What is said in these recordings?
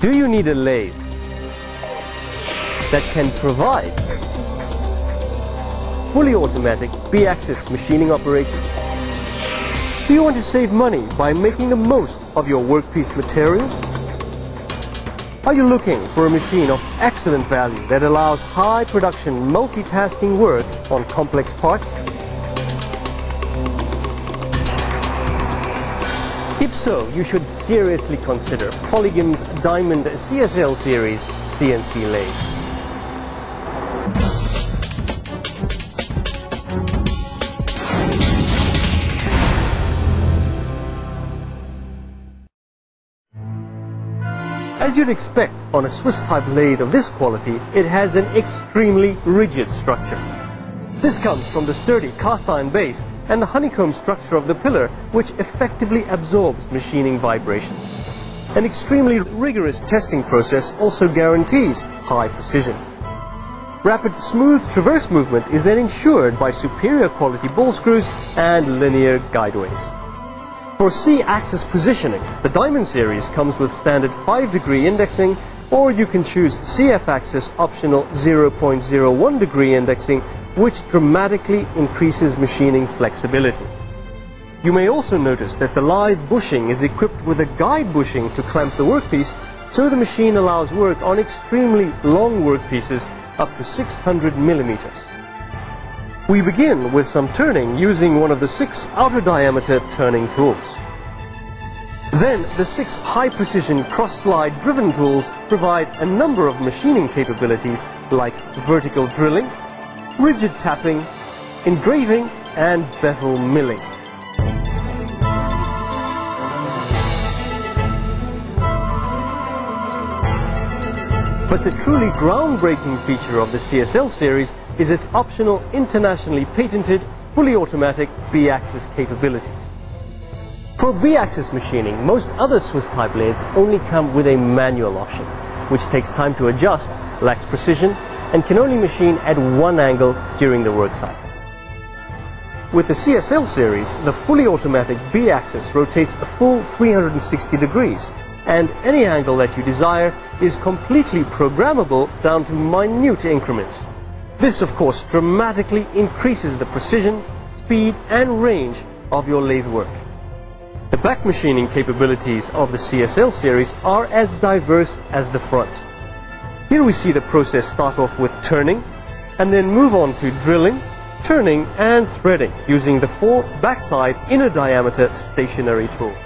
Do you need a lathe that can provide fully automatic B-axis machining operation? Do you want to save money by making the most of your workpiece materials? Are you looking for a machine of excellent value that allows high production multitasking work on complex parts? If so, you should seriously consider Polygim's Diamond CSL series CNC lathe. As you'd expect on a Swiss-type lathe of this quality, it has an extremely rigid structure. This comes from the sturdy cast iron base and the honeycomb structure of the pillar, which effectively absorbs machining vibrations. An extremely rigorous testing process also guarantees high precision. Rapid, smooth traverse movement is then ensured by superior quality ball screws and linear guideways. For C-axis positioning, the Diamond series comes with standard 5-degree indexing, or you can choose CF-axis optional 0.01 degree indexing, which dramatically increases machining flexibility. You may also notice that the live bushing is equipped with a guide bushing to clamp the workpiece, so the machine allows work on extremely long workpieces up to 600 millimeters. We begin with some turning using one of the 6 outer diameter turning tools. Then the 6 high-precision cross-slide driven tools provide a number of machining capabilities like vertical drilling, rigid tapping, engraving, and bevel milling. But the truly groundbreaking feature of the CSL series is its optional, internationally patented, fully automatic B-axis capabilities. For B-axis machining, most other Swiss-type lathes only come with a manual option, which takes time to adjust, lacks precision, and can only machine at one angle during the work cycle. With the CSL series, the fully automatic B-axis rotates a full 360 degrees, and any angle that you desire is completely programmable down to minute increments. This, of course, dramatically increases the precision, speed, and range of your lathe work. The back machining capabilities of the CSL series are as diverse as the front. Here we see the process start off with turning, and then move on to drilling, turning, and threading using the 4 backside inner diameter stationary tools.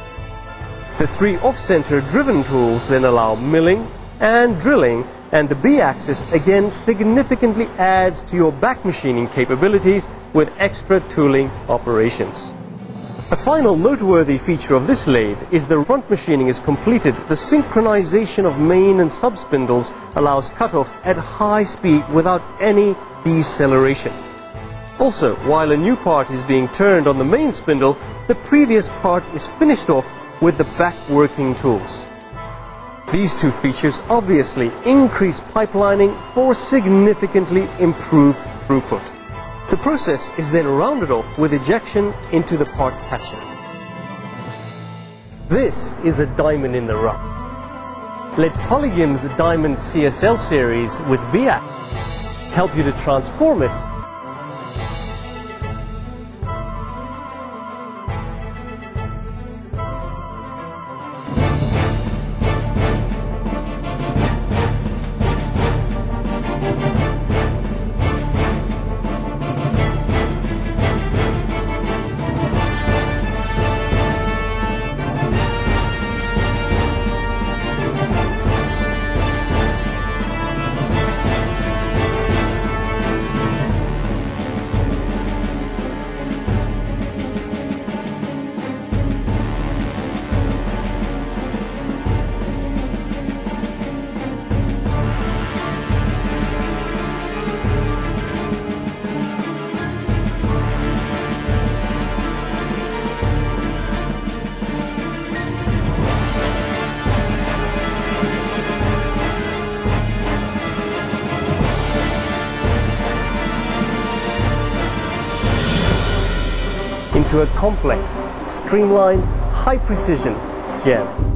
The 3 off-center driven tools then allow milling and drilling, and the B-axis again significantly adds to your back machining capabilities with extra tooling operations. A final noteworthy feature of this lathe is the front machining is completed. The synchronization of main and sub spindles allows cutoff at high speed without any deceleration. Also, while a new part is being turned on the main spindle, the previous part is finished off with the back working tools. These 2 features obviously increase pipelining for significantly improved throughput. The process is then rounded off with ejection into the part passion. This is a diamond in the rough. Let Polygim's Diamond CSL series with B-axis help you to transform it into a complex, streamlined, high-precision gem.